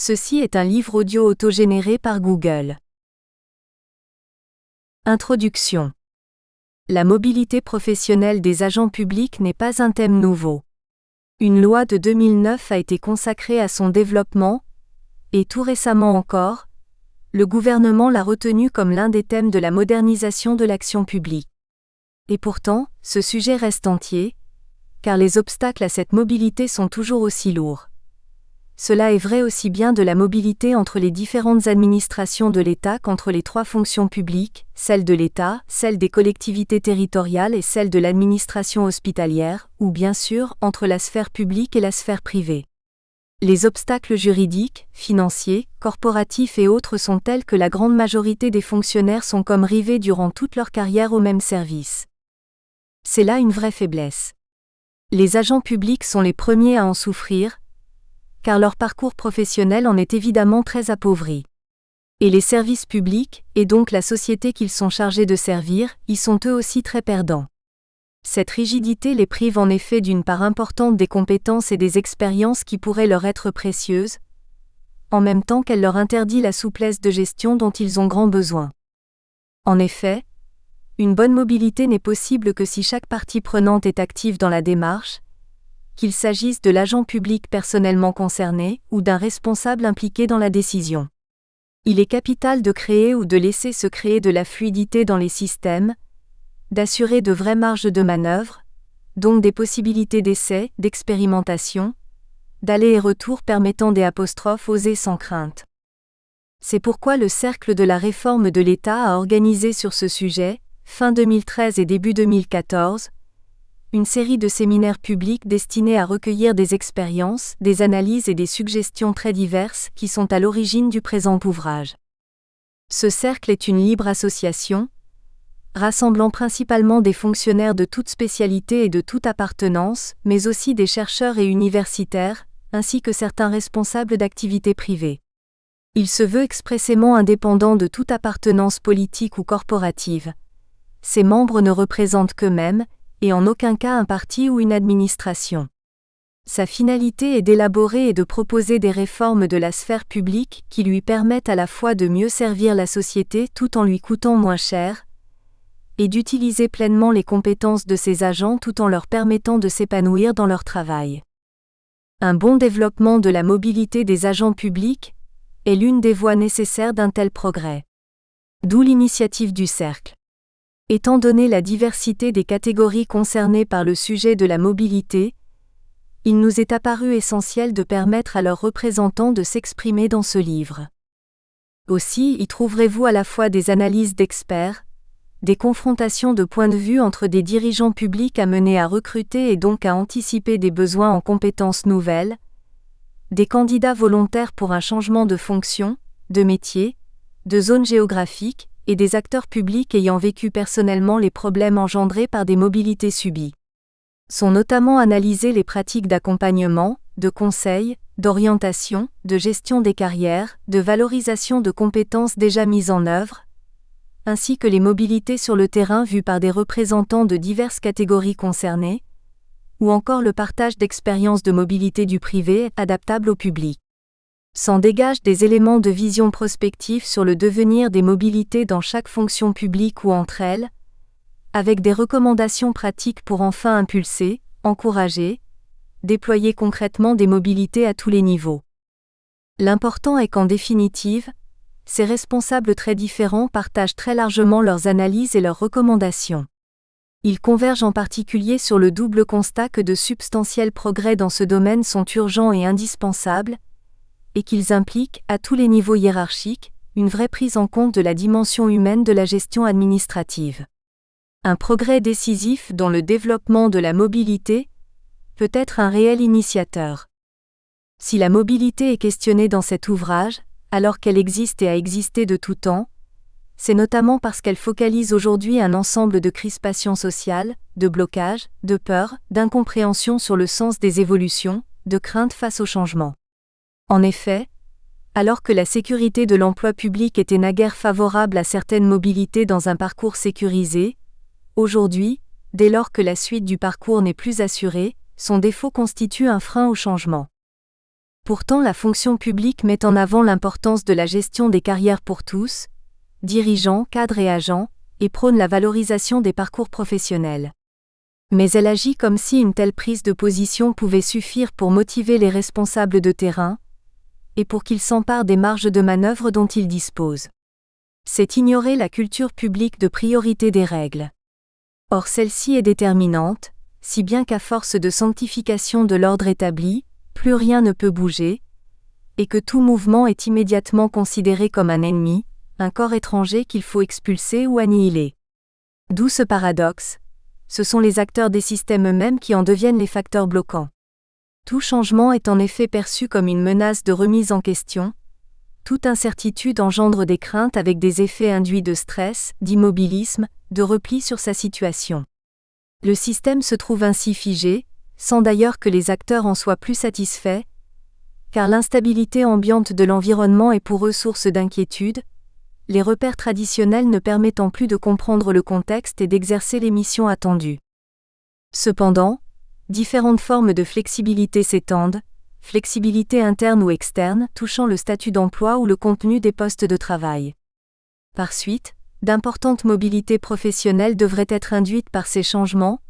Ceci est un livre audio autogénéré par Google. Introduction. La mobilité professionnelle des agents publics n'est pas un thème nouveau. Une loi de 2009 a été consacrée à son développement, et tout récemment encore, le gouvernement l'a retenu comme l'un des thèmes de la modernisation de l'action publique. Et pourtant, ce sujet reste entier, car les obstacles à cette mobilité sont toujours aussi lourds. Cela est vrai aussi bien de la mobilité entre les différentes administrations de l'État qu'entre les trois fonctions publiques, celle de l'État, celle des collectivités territoriales et celle de l'administration hospitalière, ou bien sûr entre la sphère publique et la sphère privée. Les obstacles juridiques, financiers, corporatifs et autres sont tels que la grande majorité des fonctionnaires sont comme rivés durant toute leur carrière au même service. C'est là une vraie faiblesse. Les agents publics sont les premiers à en souffrir, car leur parcours professionnel en est évidemment très appauvri. Et les services publics, et donc la société qu'ils sont chargés de servir, y sont eux aussi très perdants. Cette rigidité les prive en effet d'une part importante des compétences et des expériences qui pourraient leur être précieuses, en même temps qu'elle leur interdit la souplesse de gestion dont ils ont grand besoin. En effet, une bonne mobilité n'est possible que si chaque partie prenante est active dans la démarche, qu'il s'agisse de l'agent public personnellement concerné ou d'un responsable impliqué dans la décision. Il est capital de créer ou de laisser se créer de la fluidité dans les systèmes, d'assurer de vraies marges de manœuvre, donc des possibilités d'essai, d'expérimentation, d'aller et retour permettant des apostrophes osées sans crainte. C'est pourquoi le Cercle de la réforme de l'État a organisé sur ce sujet, fin 2013 et début 2014, une série de séminaires publics destinés à recueillir des expériences, des analyses et des suggestions très diverses qui sont à l'origine du présent ouvrage. Ce cercle est une libre association, rassemblant principalement des fonctionnaires de toute spécialité et de toute appartenance, mais aussi des chercheurs et universitaires, ainsi que certains responsables d'activités privées. Il se veut expressément indépendant de toute appartenance politique ou corporative. Ses membres ne représentent qu'eux-mêmes, et en aucun cas un parti ou une administration. Sa finalité est d'élaborer et de proposer des réformes de la sphère publique qui lui permettent à la fois de mieux servir la société tout en lui coûtant moins cher, et d'utiliser pleinement les compétences de ses agents tout en leur permettant de s'épanouir dans leur travail. Un bon développement de la mobilité des agents publics est l'une des voies nécessaires d'un tel progrès. D'où l'initiative du Cercle. Étant donné la diversité des catégories concernées par le sujet de la mobilité, il nous est apparu essentiel de permettre à leurs représentants de s'exprimer dans ce livre. Aussi y trouverez-vous à la fois des analyses d'experts, des confrontations de points de vue entre des dirigeants publics amenés à recruter et donc à anticiper des besoins en compétences nouvelles, des candidats volontaires pour un changement de fonction, de métier, de zone géographique, et des acteurs publics ayant vécu personnellement les problèmes engendrés par des mobilités subies. Sont notamment analysées les pratiques d'accompagnement, de conseil, d'orientation, de gestion des carrières, de valorisation de compétences déjà mises en œuvre, ainsi que les mobilités sur le terrain vues par des représentants de diverses catégories concernées, ou encore le partage d'expériences de mobilité du privé adaptables au public. S'en dégagent des éléments de vision prospective sur le devenir des mobilités dans chaque fonction publique ou entre elles, avec des recommandations pratiques pour enfin impulser, encourager, déployer concrètement des mobilités à tous les niveaux. L'important est qu'en définitive, ces responsables très différents partagent très largement leurs analyses et leurs recommandations. Ils convergent en particulier sur le double constat que de substantiels progrès dans ce domaine sont urgents et indispensables, et qu'ils impliquent, à tous les niveaux hiérarchiques, une vraie prise en compte de la dimension humaine de la gestion administrative. Un progrès décisif dans le développement de la mobilité peut être un réel initiateur. Si la mobilité est questionnée dans cet ouvrage, alors qu'elle existe et a existé de tout temps, c'est notamment parce qu'elle focalise aujourd'hui un ensemble de crispations sociales, de blocages, de peurs, d'incompréhension sur le sens des évolutions, de craintes face au changement. En effet, alors que la sécurité de l'emploi public était naguère favorable à certaines mobilités dans un parcours sécurisé, aujourd'hui, dès lors que la suite du parcours n'est plus assurée, son défaut constitue un frein au changement. Pourtant, la fonction publique met en avant l'importance de la gestion des carrières pour tous, dirigeants, cadres et agents, et prône la valorisation des parcours professionnels. Mais elle agit comme si une telle prise de position pouvait suffire pour motiver les responsables de terrain, et pour qu'ils s'emparent des marges de manœuvre dont ils disposent. C'est ignorer la culture publique de priorité des règles. Or celle-ci est déterminante, si bien qu'à force de sanctification de l'ordre établi, plus rien ne peut bouger, et que tout mouvement est immédiatement considéré comme un ennemi, un corps étranger qu'il faut expulser ou annihiler. D'où ce paradoxe, ce sont les acteurs des systèmes eux-mêmes qui en deviennent les facteurs bloquants. Tout changement est en effet perçu comme une menace de remise en question, toute incertitude engendre des craintes avec des effets induits de stress, d'immobilisme, de repli sur sa situation. Le système se trouve ainsi figé, sans d'ailleurs que les acteurs en soient plus satisfaits, car l'instabilité ambiante de l'environnement est pour eux source d'inquiétude, les repères traditionnels ne permettant plus de comprendre le contexte et d'exercer les missions attendues. Cependant, différentes formes de flexibilité s'étendent, flexibilité interne ou externe touchant le statut d'emploi ou le contenu des postes de travail. Par suite, d'importantes mobilités professionnelles devraient être induites par ces changements,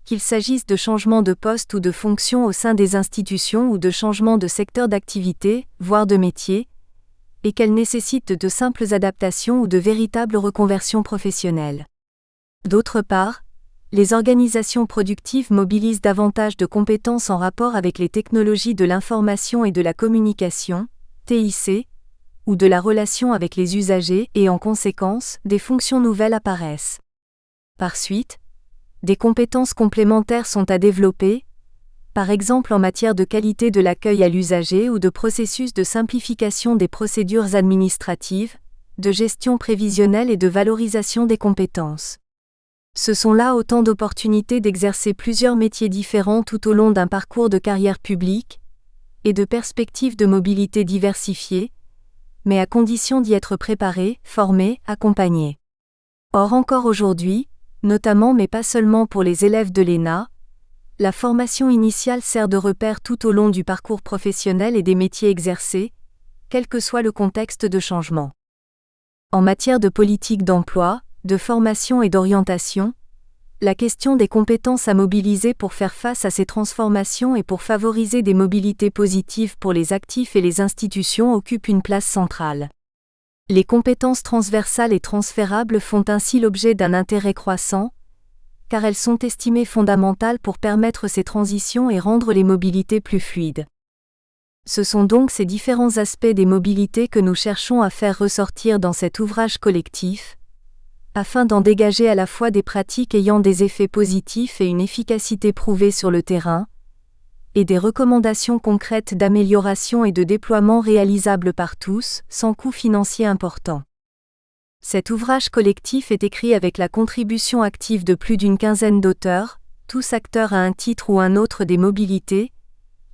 qu'il s'agisse de changements de poste ou de fonction au sein des institutions ou de changements de secteur d'activité, voire de métier, et qu'elles nécessitent de simples adaptations ou de véritables reconversions professionnelles. D'autre part, les organisations productives mobilisent davantage de compétences en rapport avec les technologies de l'information et de la communication, TIC, ou de la relation avec les usagers et en conséquence, des fonctions nouvelles apparaissent. Par suite, des compétences complémentaires sont à développer, par exemple en matière de qualité de l'accueil à l'usager ou de processus de simplification des procédures administratives, de gestion prévisionnelle et de valorisation des compétences. Ce sont là autant d'opportunités d'exercer plusieurs métiers différents tout au long d'un parcours de carrière publique, et de perspectives de mobilité diversifiées, mais à condition d'y être préparé, formé, accompagné. Or encore aujourd'hui, notamment mais pas seulement pour les élèves de l'ENA, la formation initiale sert de repère tout au long du parcours professionnel et des métiers exercés, quel que soit le contexte de changement. En matière de politique d'emploi, de formation et d'orientation, la question des compétences à mobiliser pour faire face à ces transformations et pour favoriser des mobilités positives pour les actifs et les institutions occupe une place centrale. Les compétences transversales et transférables font ainsi l'objet d'un intérêt croissant, car elles sont estimées fondamentales pour permettre ces transitions et rendre les mobilités plus fluides. Ce sont donc ces différents aspects des mobilités que nous cherchons à faire ressortir dans cet ouvrage collectif, afin d'en dégager à la fois des pratiques ayant des effets positifs et une efficacité prouvée sur le terrain, et des recommandations concrètes d'amélioration et de déploiement réalisables par tous, sans coût financier important. Cet ouvrage collectif est écrit avec la contribution active de plus d'une quinzaine d'auteurs, tous acteurs à un titre ou un autre des mobilités,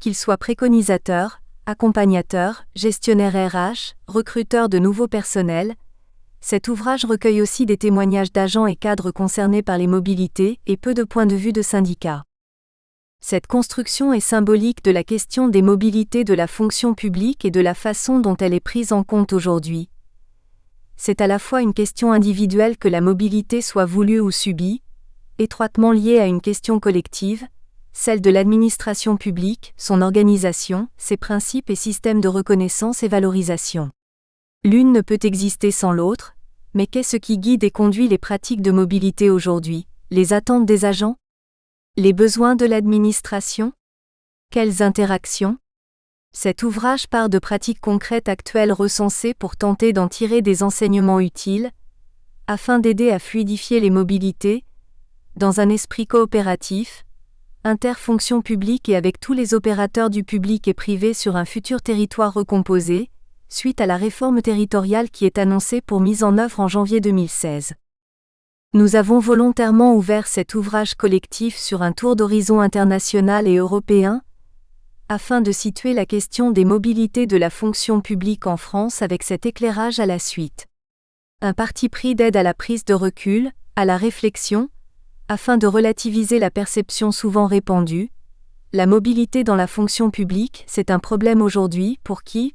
qu'ils soient préconisateurs, accompagnateurs, gestionnaires RH, recruteurs de nouveaux personnels. Cet ouvrage recueille aussi des témoignages d'agents et cadres concernés par les mobilités et peu de points de vue de syndicats. Cette construction est symbolique de la question des mobilités de la fonction publique et de la façon dont elle est prise en compte aujourd'hui. C'est à la fois une question individuelle que la mobilité soit voulue ou subie, étroitement liée à une question collective, celle de l'administration publique, son organisation, ses principes et systèmes de reconnaissance et valorisation. L'une ne peut exister sans l'autre, mais qu'est-ce qui guide et conduit les pratiques de mobilité aujourd'hui? Les attentes des agents? Les besoins de l'administration? Quelles interactions? Cet ouvrage part de pratiques concrètes actuelles recensées pour tenter d'en tirer des enseignements utiles, afin d'aider à fluidifier les mobilités, dans un esprit coopératif, interfonction publique et avec tous les opérateurs du public et privé sur un futur territoire recomposé, suite à la réforme territoriale qui est annoncée pour mise en œuvre en janvier 2016. Nous avons volontairement ouvert cet ouvrage collectif sur un tour d'horizon international et européen, afin de situer la question des mobilités de la fonction publique en France avec cet éclairage à la suite. Un parti pris d'aide à la prise de recul, à la réflexion, afin de relativiser la perception souvent répandue, La mobilité dans la fonction publique, c'est un problème aujourd'hui, pour qui?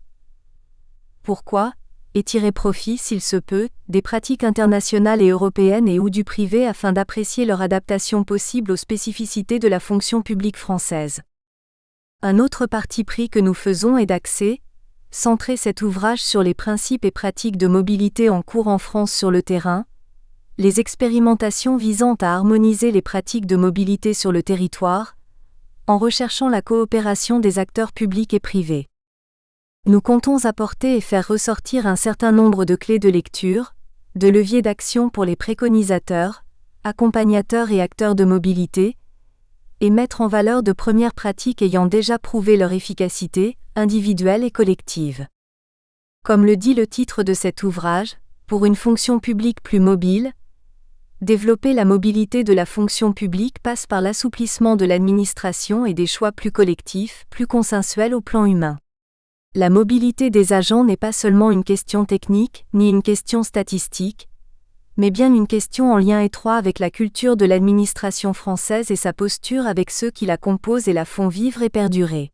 Pourquoi? Et tirer profit, s'il se peut, des pratiques internationales et européennes et ou du privé afin d'apprécier leur adaptation possible aux spécificités de la fonction publique française. Un autre parti pris que nous faisons est d'axer, centrer cet ouvrage sur les principes et pratiques de mobilité en cours en France sur le terrain, les expérimentations visant à harmoniser les pratiques de mobilité sur le territoire, en recherchant la coopération des acteurs publics et privés. Nous comptons apporter et faire ressortir un certain nombre de clés de lecture, de leviers d'action pour les préconisateurs, accompagnateurs et acteurs de mobilité, et mettre en valeur de premières pratiques ayant déjà prouvé leur efficacité, individuelle et collective. Comme le dit le titre de cet ouvrage, pour une fonction publique plus mobile, développer la mobilité de la fonction publique passe par l'assouplissement de l'administration et des choix plus collectifs, plus consensuels au plan humain. La mobilité des agents n'est pas seulement une question technique, ni une question statistique, mais bien une question en lien étroit avec la culture de l'administration française et sa posture avec ceux qui la composent et la font vivre et perdurer.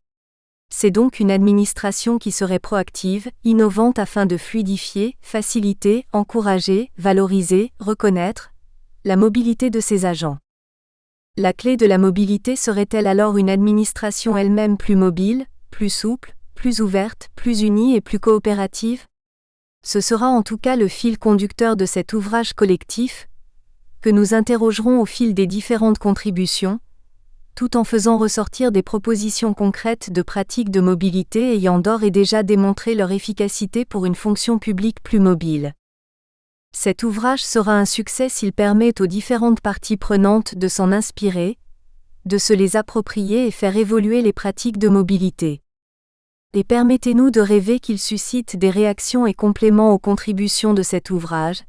C'est donc une administration qui serait proactive, innovante afin de fluidifier, faciliter, encourager, valoriser, reconnaître la mobilité de ses agents. La clé de la mobilité serait-elle alors une administration elle-même plus mobile, plus souple, plus ouverte, plus unie et plus coopérative? Ce sera en tout cas le fil conducteur de cet ouvrage collectif, que nous interrogerons au fil des différentes contributions, tout en faisant ressortir des propositions concrètes de pratiques de mobilité ayant d'ores et déjà démontré leur efficacité pour une fonction publique plus mobile. Cet ouvrage sera un succès s'il permet aux différentes parties prenantes de s'en inspirer, de se les approprier et faire évoluer les pratiques de mobilité. Et permettez-nous de rêver qu'il suscite des réactions et compléments aux contributions de cet ouvrage,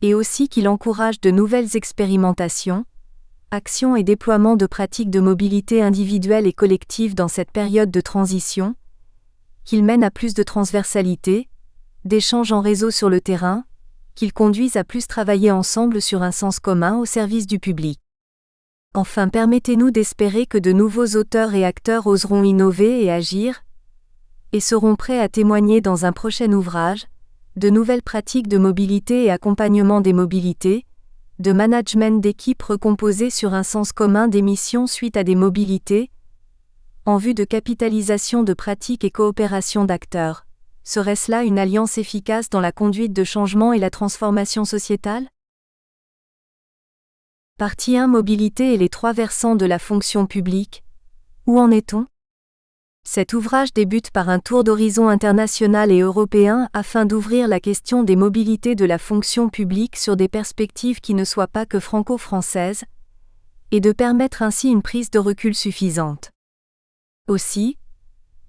et aussi qu'il encourage de nouvelles expérimentations, actions et déploiements de pratiques de mobilité individuelle et collective dans cette période de transition, qu'il mène à plus de transversalité, d'échanges en réseau sur le terrain, qu'il conduise à plus travailler ensemble sur un sens commun au service du public. Enfin, permettez-nous d'espérer que de nouveaux auteurs et acteurs oseront innover et agir, et seront prêts à témoigner dans un prochain ouvrage, de nouvelles pratiques de mobilité et accompagnement des mobilités, de management d'équipes recomposées sur un sens commun des missions suite à des mobilités, en vue de capitalisation de pratiques et coopération d'acteurs. Serait-ce là une alliance efficace dans la conduite de changement et la transformation sociétale? Partie 1 Mobilité et les trois versants de la fonction publique. Où en est-on? Cet ouvrage débute par un tour d'horizon international et européen afin d'ouvrir la question des mobilités de la fonction publique sur des perspectives qui ne soient pas que franco-françaises, et de permettre ainsi une prise de recul suffisante. Aussi,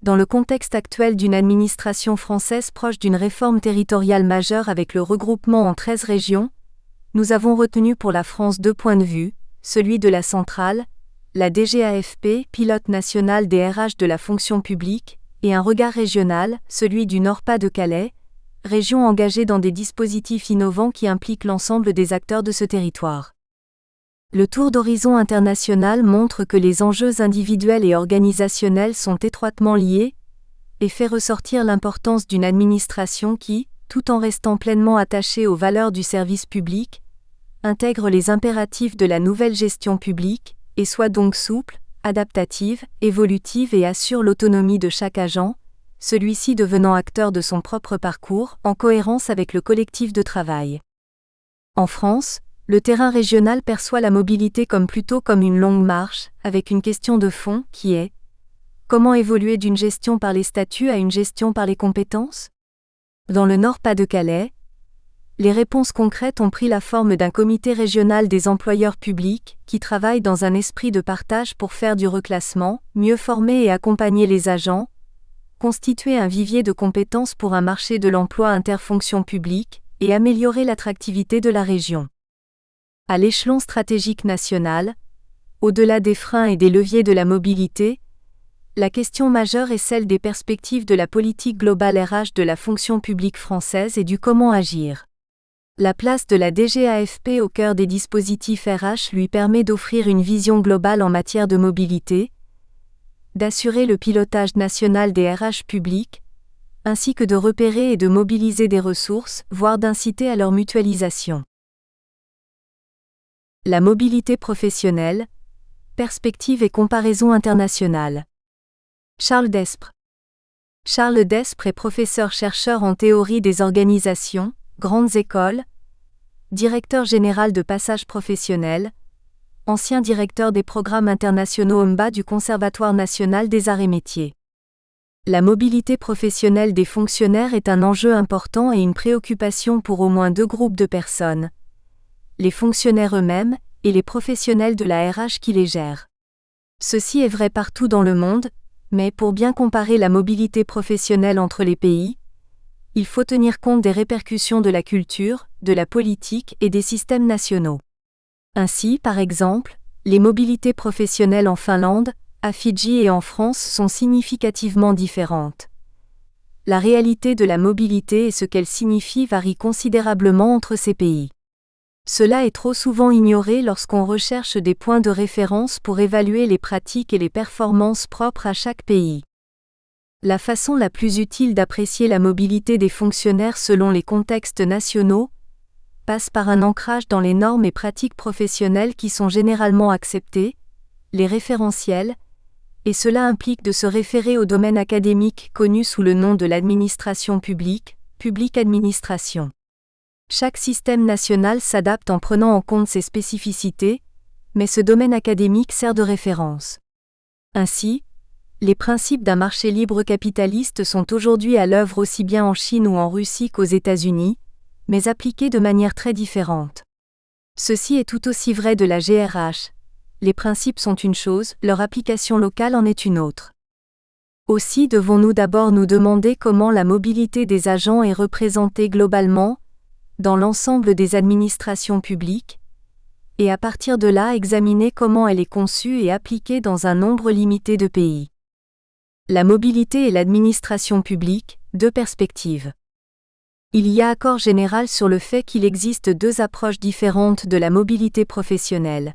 dans le contexte actuel d'une administration française proche d'une réforme territoriale majeure avec le regroupement en 13 régions, nous avons retenu pour la France 2 points de vue, celui de la centrale, la DGAFP, pilote national des RH de la fonction publique, et un regard régional, celui du Nord-Pas-de-Calais, région engagée dans des dispositifs innovants qui impliquent l'ensemble des acteurs de ce territoire. Le tour d'horizon international montre que les enjeux individuels et organisationnels sont étroitement liés, et fait ressortir l'importance d'une administration qui, tout en restant pleinement attachée aux valeurs du service public, intègre les impératifs de la nouvelle gestion publique, et soit donc souple, adaptative, évolutive et assure l'autonomie de chaque agent, celui-ci devenant acteur de son propre parcours, en cohérence avec le collectif de travail. En France, le terrain régional perçoit la mobilité plutôt comme une longue marche, avec une question de fond qui est: comment évoluer d'une gestion par les statuts à une gestion par les compétences? Dans le Nord-Pas-de-Calais, les réponses concrètes ont pris la forme d'un comité régional des employeurs publics, qui travaille dans un esprit de partage pour faire du reclassement, mieux former et accompagner les agents, constituer un vivier de compétences pour un marché de l'emploi interfonction publique, et améliorer l'attractivité de la région. À l'échelon stratégique national, au-delà des freins et des leviers de la mobilité, la question majeure est celle des perspectives de la politique globale RH de la fonction publique française et du comment agir. La place de la DGAFP au cœur des dispositifs RH lui permet d'offrir une vision globale en matière de mobilité, d'assurer le pilotage national des RH publics, ainsi que de repérer et de mobiliser des ressources, voire d'inciter à leur mutualisation. La mobilité professionnelle, perspective et comparaison internationale. Charles Despres. Charles Despres est professeur-chercheur en théorie des organisations, grandes écoles, directeur général de Passage Professionnel, ancien directeur des programmes internationaux OMBA du Conservatoire national des arts et métiers. La mobilité professionnelle des fonctionnaires est un enjeu important et une préoccupation pour au moins deux groupes de personnes: les fonctionnaires eux-mêmes et les professionnels de la RH qui les gèrent. Ceci est vrai partout dans le monde, mais pour bien comparer la mobilité professionnelle entre les pays, il faut tenir compte des répercussions de la culture, de la politique et des systèmes nationaux. Ainsi, par exemple, les mobilités professionnelles en Finlande, à Fidji et en France sont significativement différentes. La réalité de la mobilité et ce qu'elle signifie varie considérablement entre ces pays. Cela est trop souvent ignoré lorsqu'on recherche des points de référence pour évaluer les pratiques et les performances propres à chaque pays. La façon la plus utile d'apprécier la mobilité des fonctionnaires selon les contextes nationaux passe par un ancrage dans les normes et pratiques professionnelles qui sont généralement acceptées, les référentiels, et cela implique de se référer au domaine académique connu sous le nom de l'administration publique, public administration. Chaque système national s'adapte en prenant en compte ses spécificités, mais ce domaine académique sert de référence. Ainsi, les principes d'un marché libre capitaliste sont aujourd'hui à l'œuvre aussi bien en Chine ou en Russie qu'aux États-Unis, mais appliqués de manière très différente. Ceci est tout aussi vrai de la GRH. Les principes sont une chose, leur application locale en est une autre. Aussi devons-nous d'abord nous demander comment la mobilité des agents est représentée globalement, dans l'ensemble des administrations publiques, et à partir de là examiner comment elle est conçue et appliquée dans un nombre limité de pays. La mobilité et l'administration publique, deux perspectives. Il y a accord général sur le fait qu'il existe deux approches différentes de la mobilité professionnelle.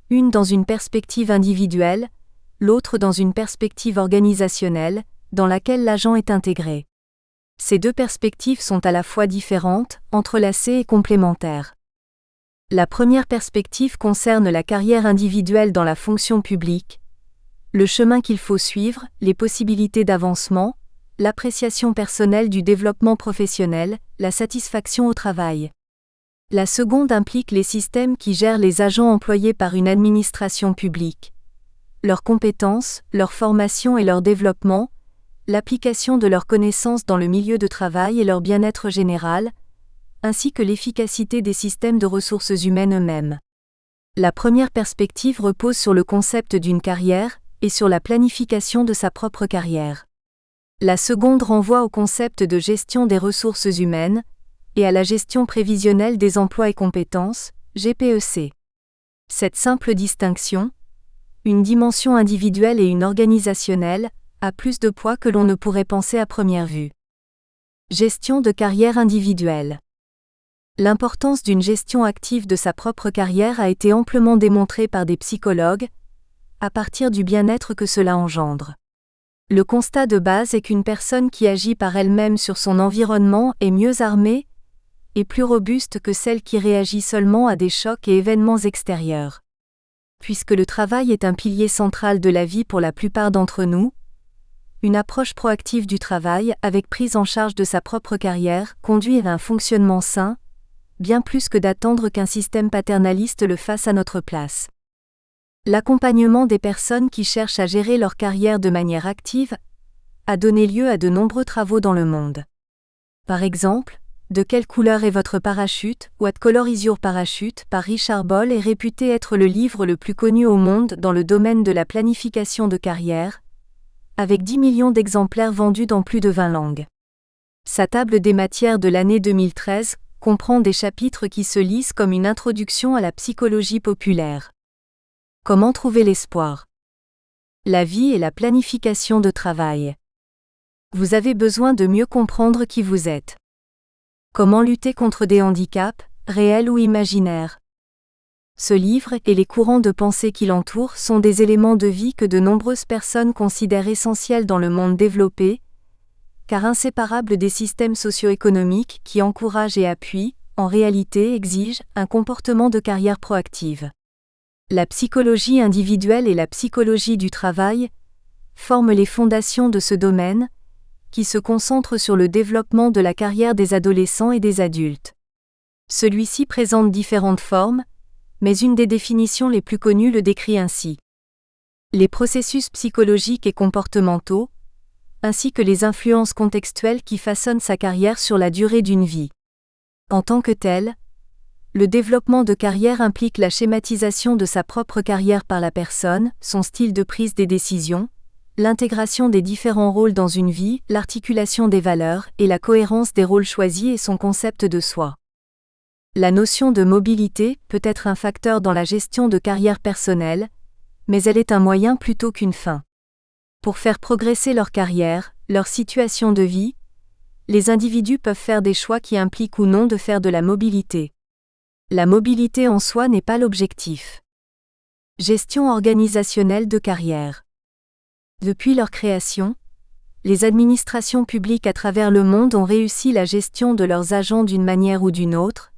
Une dans une perspective individuelle, l'autre dans une perspective organisationnelle, dans laquelle l'agent est intégré. Ces deux perspectives sont à la fois différentes, entrelacées et complémentaires. La première perspective concerne la carrière individuelle dans la fonction publique, le chemin qu'il faut suivre, les possibilités d'avancement, l'appréciation personnelle du développement professionnel, la satisfaction au travail. La seconde implique les systèmes qui gèrent les agents employés par une administration publique. Leurs compétences, leur formation et leur développement, l'application de leurs connaissances dans le milieu de travail et leur bien-être général, ainsi que l'efficacité des systèmes de ressources humaines eux-mêmes. La première perspective repose sur le concept d'une carrière et sur la planification de sa propre carrière. La seconde renvoie au concept de gestion des ressources humaines et à la gestion prévisionnelle des emplois et compétences, GPEC. Cette simple distinction, une dimension individuelle et une organisationnelle, a plus de poids que l'on ne pourrait penser à première vue. Gestion de carrière individuelle. L'importance d'une gestion active de sa propre carrière a été amplement démontrée par des psychologues, à partir du bien-être que cela engendre. Le constat de base est qu'une personne qui agit par elle-même sur son environnement est mieux armée et plus robuste que celle qui réagit seulement à des chocs et événements extérieurs. Puisque le travail est un pilier central de la vie pour la plupart d'entre nous, une approche proactive du travail avec prise en charge de sa propre carrière conduit à un fonctionnement sain, bien plus que d'attendre qu'un système paternaliste le fasse à notre place. L'accompagnement des personnes qui cherchent à gérer leur carrière de manière active a donné lieu à de nombreux travaux dans le monde. Par exemple, De quelle couleur est votre parachute? What color is your parachute? Par Richard Boll est réputé être le livre le plus connu au monde dans le domaine de la planification de carrière, avec 10 millions d'exemplaires vendus dans plus de 20 langues. Sa table des matières de l'année 2013 comprend des chapitres qui se lisent comme une introduction à la psychologie populaire. Comment trouver l'espoir? La vie et la planification de travail. Vous avez besoin de mieux comprendre qui vous êtes. Comment lutter contre des handicaps, réels ou imaginaires? Ce livre et les courants de pensée qui l'entourent sont des éléments de vie que de nombreuses personnes considèrent essentiels dans le monde développé, car inséparables des systèmes socio-économiques qui encouragent et appuient, en réalité exigent un comportement de carrière proactive. La psychologie individuelle et la psychologie du travail forment les fondations de ce domaine, qui se concentre sur le développement de la carrière des adolescents et des adultes. Celui-ci présente différentes formes, mais une des définitions les plus connues le décrit ainsi. Les processus psychologiques et comportementaux, ainsi que les influences contextuelles qui façonnent sa carrière sur la durée d'une vie. En tant que tel, le développement de carrière implique la schématisation de sa propre carrière par la personne, son style de prise des décisions, l'intégration des différents rôles dans une vie, l'articulation des valeurs et la cohérence des rôles choisis et son concept de soi. La notion de mobilité peut être un facteur dans la gestion de carrière personnelle, mais elle est un moyen plutôt qu'une fin. Pour faire progresser leur carrière, leur situation de vie, les individus peuvent faire des choix qui impliquent ou non de faire de la mobilité. La mobilité en soi n'est pas l'objectif. Gestion organisationnelle de carrière. Depuis leur création, les administrations publiques à travers le monde ont réussi la gestion de leurs agents d'une manière ou d'une autre,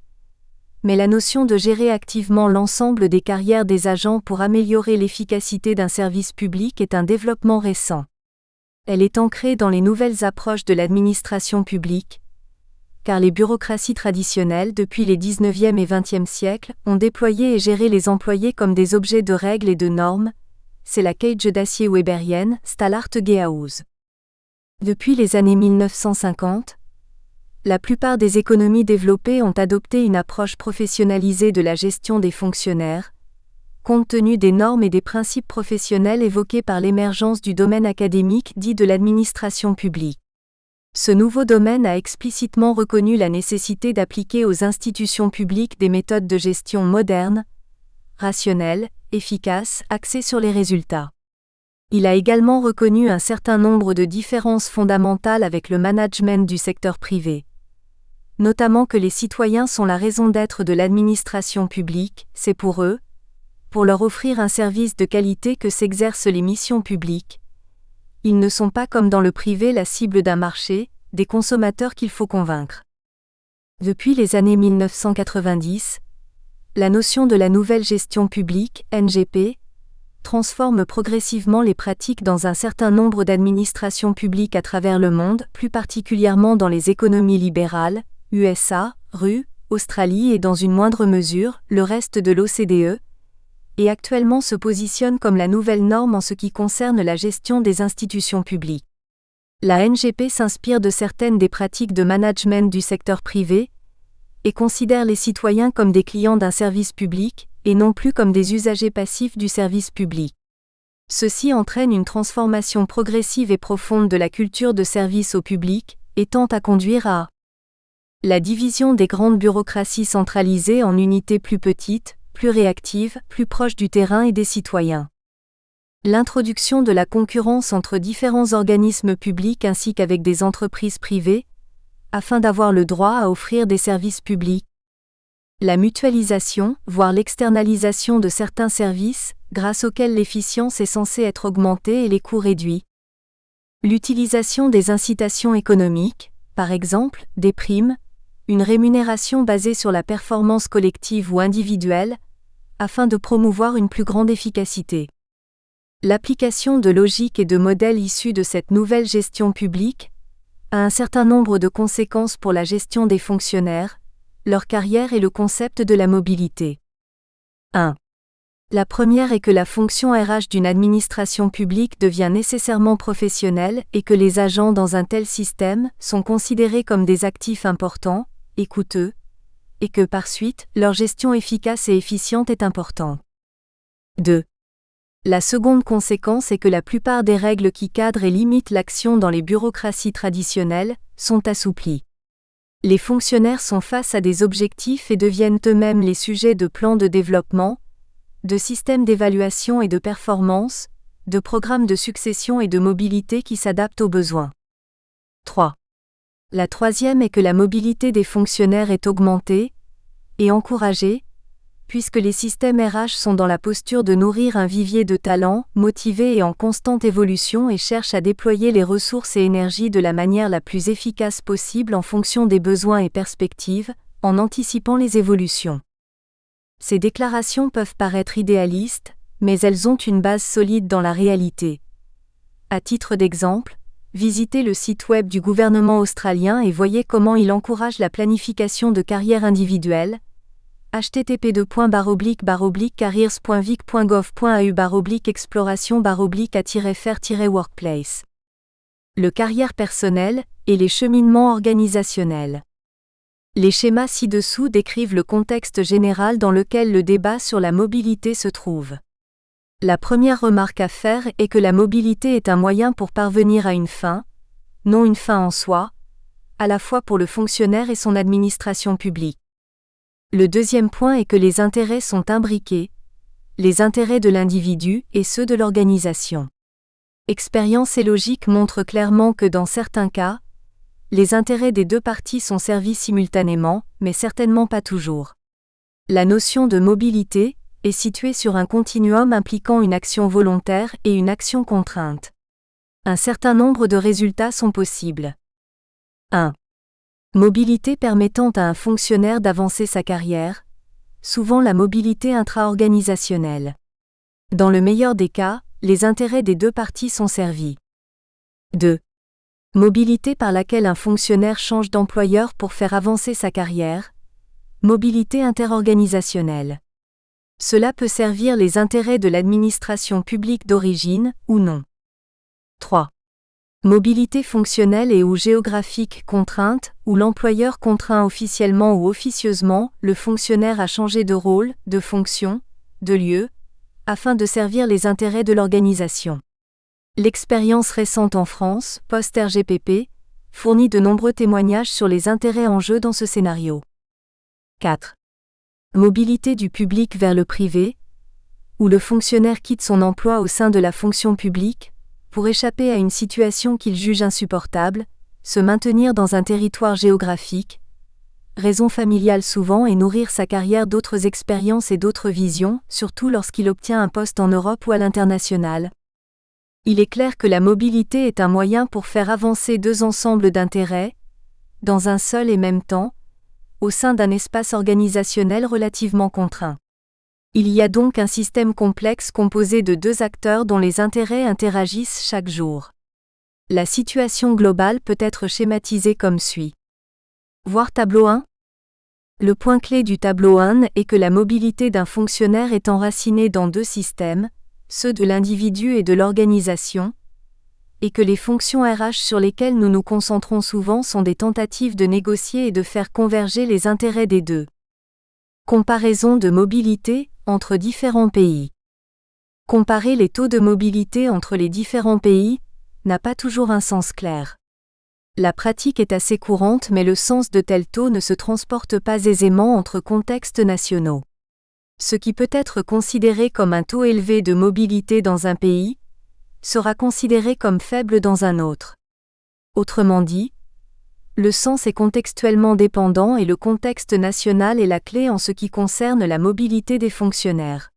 mais la notion de gérer activement l'ensemble des carrières des agents pour améliorer l'efficacité d'un service public est un développement récent. Elle est ancrée dans les nouvelles approches de l'administration publique, car les bureaucraties traditionnelles depuis les 19e et 20e siècles ont déployé et géré les employés comme des objets de règles et de normes. C'est la cage d'acier weberienne, Stallart Gehaus. Depuis les années 1950, la plupart des économies développées ont adopté une approche professionnalisée de la gestion des fonctionnaires, compte tenu des normes et des principes professionnels évoqués par l'émergence du domaine académique dit de l'administration publique. Ce nouveau domaine a explicitement reconnu la nécessité d'appliquer aux institutions publiques des méthodes de gestion modernes, rationnelles, efficaces, axées sur les résultats. Il a également reconnu un certain nombre de différences fondamentales avec le management du secteur privé. Notamment que les citoyens sont la raison d'être de l'administration publique, c'est pour eux, pour leur offrir un service de qualité que s'exercent les missions publiques. Ils ne sont pas comme dans le privé la cible d'un marché, des consommateurs qu'il faut convaincre. Depuis les années 1990, la notion de la nouvelle gestion publique, NGP, transforme progressivement les pratiques dans un certain nombre d'administrations publiques à travers le monde, plus particulièrement dans les économies libérales, USA, RU, Australie et dans une moindre mesure, le reste de l'OCDE, et actuellement se positionne comme la nouvelle norme en ce qui concerne la gestion des institutions publiques. La NGP s'inspire de certaines des pratiques de management du secteur privé, et considère les citoyens comme des clients d'un service public, et non plus comme des usagers passifs du service public. Ceci entraîne une transformation progressive et profonde de la culture de service au public, et tend à conduire à la division des grandes bureaucraties centralisées en unités plus petites, plus réactives, plus proches du terrain et des citoyens. L'introduction de la concurrence entre différents organismes publics ainsi qu'avec des entreprises privées, afin d'avoir le droit à offrir des services publics. La mutualisation, voire l'externalisation de certains services, grâce auxquels l'efficience est censée être augmentée et les coûts réduits. L'utilisation des incitations économiques, par exemple, des primes, une rémunération basée sur la performance collective ou individuelle, afin de promouvoir une plus grande efficacité. L'application de logiques et de modèles issus de cette nouvelle gestion publique a un certain nombre de conséquences pour la gestion des fonctionnaires, leur carrière et le concept de la mobilité. 1. La première est que la fonction RH d'une administration publique devient nécessairement professionnelle et que les agents dans un tel système sont considérés comme des actifs importants et coûteux, et que par suite, leur gestion efficace et efficiente est importante. 2. La seconde conséquence est que la plupart des règles qui cadrent et limitent l'action dans les bureaucraties traditionnelles sont assouplies. Les fonctionnaires sont face à des objectifs et deviennent eux-mêmes les sujets de plans de développement, de systèmes d'évaluation et de performance, de programmes de succession et de mobilité qui s'adaptent aux besoins. 3. La troisième est que la mobilité des fonctionnaires est augmentée et encouragée, puisque les systèmes RH sont dans la posture de nourrir un vivier de talents, motivés et en constante évolution et cherchent à déployer les ressources et énergies de la manière la plus efficace possible en fonction des besoins et perspectives, en anticipant les évolutions. Ces déclarations peuvent paraître idéalistes, mais elles ont une base solide dans la réalité. À titre d'exemple, visitez le site web du gouvernement australien et voyez comment il encourage la planification de carrière individuelle. http://careers.vic.gov.au/exploration/a-fr-workplace. Le carrière personnel et les cheminements organisationnels. Les schémas ci-dessous décrivent le contexte général dans lequel le débat sur la mobilité se trouve. La première remarque à faire est que la mobilité est un moyen pour parvenir à une fin, non une fin en soi, à la fois pour le fonctionnaire et son administration publique. Le deuxième point est que les intérêts sont imbriqués, les intérêts de l'individu et ceux de l'organisation. Expérience et logique montrent clairement que dans certains cas, les intérêts des deux parties sont servis simultanément, mais certainement pas toujours. La notion de mobilité est située sur un continuum impliquant une action volontaire et une action contrainte. Un certain nombre de résultats sont possibles. 1. Mobilité permettant à un fonctionnaire d'avancer sa carrière, souvent la mobilité intra-organisationnelle. Dans le meilleur des cas, les intérêts des deux parties sont servis. 2. Mobilité par laquelle un fonctionnaire change d'employeur pour faire avancer sa carrière, mobilité interorganisationnelle. Cela peut servir les intérêts de l'administration publique d'origine, ou non. 3. Mobilité fonctionnelle et ou géographique contrainte, où l'employeur contraint officiellement ou officieusement le fonctionnaire à changer de rôle, de fonction, de lieu, afin de servir les intérêts de l'organisation. L'expérience récente en France, post-RGPP, fournit de nombreux témoignages sur les intérêts en jeu dans ce scénario. 4. Mobilité du public vers le privé, où le fonctionnaire quitte son emploi au sein de la fonction publique, pour échapper à une situation qu'il juge insupportable, se maintenir dans un territoire géographique, raison familiale souvent et nourrir sa carrière d'autres expériences et d'autres visions, surtout lorsqu'il obtient un poste en Europe ou à l'international. Il est clair que la mobilité est un moyen pour faire avancer deux ensembles d'intérêts, dans un seul et même temps, au sein d'un espace organisationnel relativement contraint. Il y a donc un système complexe composé de deux acteurs dont les intérêts interagissent chaque jour. La situation globale peut être schématisée comme suit. Voir tableau 1. Le point clé du tableau 1 est que la mobilité d'un fonctionnaire est enracinée dans deux systèmes, ceux de l'individu et de l'organisation, et que les fonctions RH sur lesquelles nous nous concentrons souvent sont des tentatives de négocier et de faire converger les intérêts des deux. Comparaison de mobilité entre différents pays. Comparer les taux de mobilité entre les différents pays n'a pas toujours un sens clair. La pratique est assez courante mais le sens de tels taux ne se transporte pas aisément entre contextes nationaux. Ce qui peut être considéré comme un taux élevé de mobilité dans un pays, sera considéré comme faible dans un autre. Autrement dit, le sens est contextuellement dépendant et le contexte national est la clé en ce qui concerne la mobilité des fonctionnaires.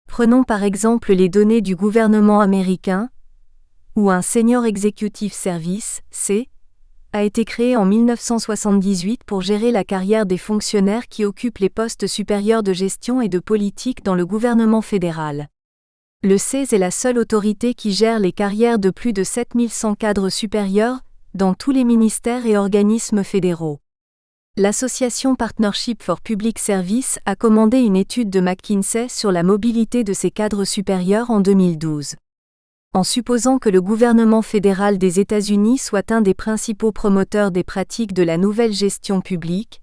Prenons par exemple les données du gouvernement américain, où un Senior Executive Service, C, a été créé en 1978 pour gérer la carrière des fonctionnaires qui occupent les postes supérieurs de gestion et de politique dans le gouvernement fédéral. Le CES est la seule autorité qui gère les carrières de plus de 7100 cadres supérieurs dans tous les ministères et organismes fédéraux. L'association Partnership for Public Service a commandé une étude de McKinsey sur la mobilité de ses cadres supérieurs en 2012. En supposant que le gouvernement fédéral des États-Unis soit un des principaux promoteurs des pratiques de la nouvelle gestion publique,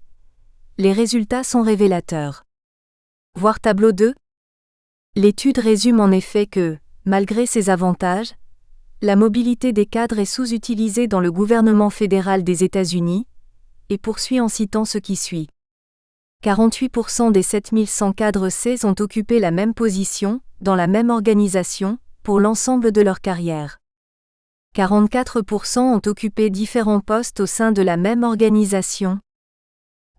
les résultats sont révélateurs. Voir tableau 2. L'étude résume en effet que, malgré ses avantages, la mobilité des cadres est sous-utilisée dans le gouvernement fédéral des États-Unis, et poursuit en citant ce qui suit. 48% des 7100 cadres C ont occupé la même position, dans la même organisation, pour l'ensemble de leur carrière. 44% ont occupé différents postes au sein de la même organisation.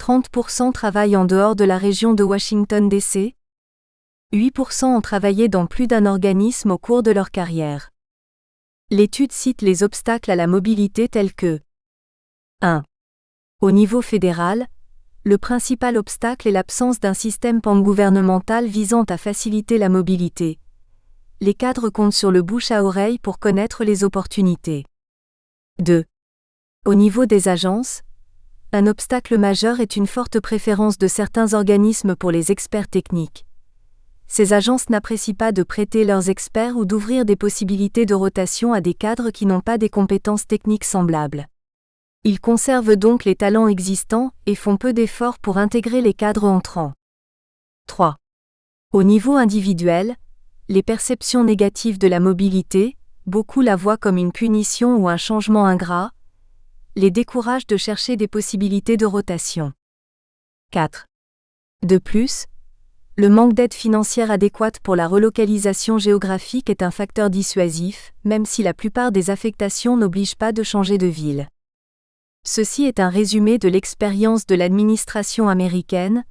30% travaillent en dehors de la région de Washington DC. 8% ont travaillé dans plus d'un organisme au cours de leur carrière. L'étude cite les obstacles à la mobilité tels que 1. Au niveau fédéral, le principal obstacle est l'absence d'un système pangouvernemental visant à faciliter la mobilité. Les cadres comptent sur le bouche à oreille pour connaître les opportunités. 2. Au niveau des agences, un obstacle majeur est une forte préférence de certains organismes pour les experts techniques. Ces agences n'apprécient pas de prêter leurs experts ou d'ouvrir des possibilités de rotation à des cadres qui n'ont pas des compétences techniques semblables. Ils conservent donc les talents existants et font peu d'efforts pour intégrer les cadres entrants. 3. Au niveau individuel, les perceptions négatives de la mobilité, beaucoup la voient comme une punition ou un changement ingrat, les découragent de chercher des possibilités de rotation. 4. De plus, le manque d'aide financière adéquate pour la relocalisation géographique est un facteur dissuasif, même si la plupart des affectations n'obligent pas de changer de ville. Ceci est un résumé de l'expérience de l'administration américaine,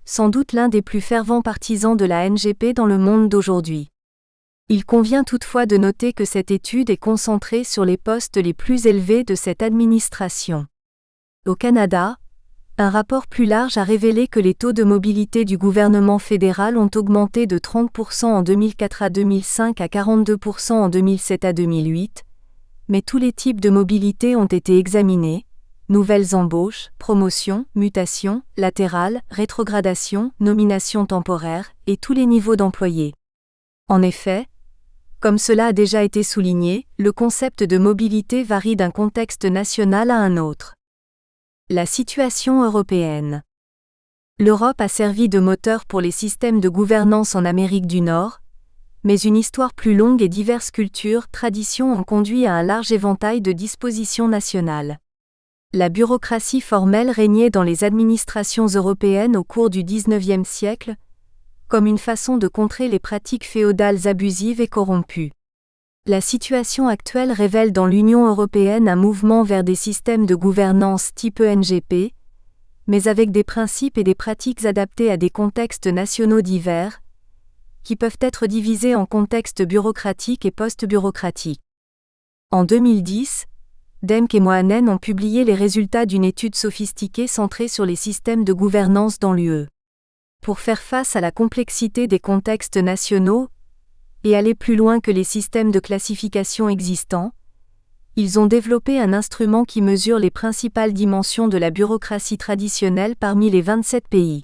sans doute l'un des plus fervents partisans de la NGP dans le monde d'aujourd'hui. Il convient toutefois de noter que cette étude est concentrée sur les postes les plus élevés de cette administration. Au Canada, un rapport plus large a révélé que les taux de mobilité du gouvernement fédéral ont augmenté de 30% en 2004 à 2005 à 42% en 2007 à 2008, mais tous les types de mobilité ont été examinés: nouvelles embauches, promotions, mutations, latérales, rétrogradation, nominations temporaires, et tous les niveaux d'employés. En effet, comme cela a déjà été souligné, le concept de mobilité varie d'un contexte national à un autre. La situation européenne. L'Europe a servi de moteur pour les systèmes de gouvernance en Amérique du Nord, mais une histoire plus longue et diverses cultures, traditions ont conduit à un large éventail de dispositions nationales. La bureaucratie formelle régnait dans les administrations européennes au cours du XIXe siècle, comme une façon de contrer les pratiques féodales abusives et corrompues. La situation actuelle révèle dans l'Union européenne un mouvement vers des systèmes de gouvernance type NGP, mais avec des principes et des pratiques adaptés à des contextes nationaux divers, qui peuvent être divisés en contextes bureaucratiques et post-bureaucratiques. En 2010, Demke et Mohanen ont publié les résultats d'une étude sophistiquée centrée sur les systèmes de gouvernance dans l'UE. Pour faire face à la complexité des contextes nationaux et aller plus loin que les systèmes de classification existants, ils ont développé un instrument qui mesure les principales dimensions de la bureaucratie traditionnelle parmi les 27 pays.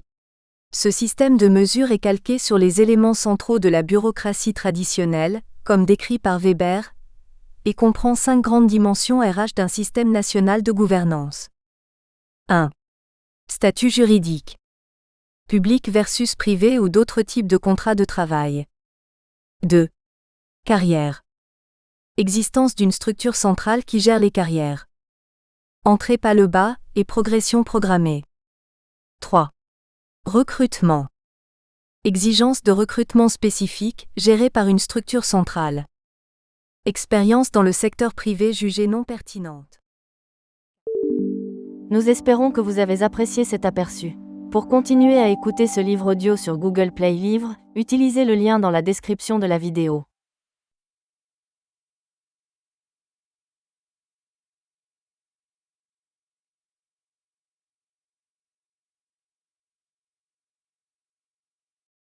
Ce système de mesure est calqué sur les éléments centraux de la bureaucratie traditionnelle, comme décrit par Weber, et comprend 5 grandes dimensions RH d'un système national de gouvernance. 1. Statut juridique. Public versus privé ou d'autres types de contrats de travail. 2. Carrière. Existence d'une structure centrale qui gère les carrières. Entrée par le bas et progression programmée. 3. Recrutement. Exigence de recrutement spécifique, gérée par une structure centrale. Expérience dans le secteur privé jugée non pertinente. Nous espérons que vous avez apprécié cet aperçu. Pour continuer à écouter ce livre audio sur Google Play Livres, utilisez le lien dans la description de la vidéo.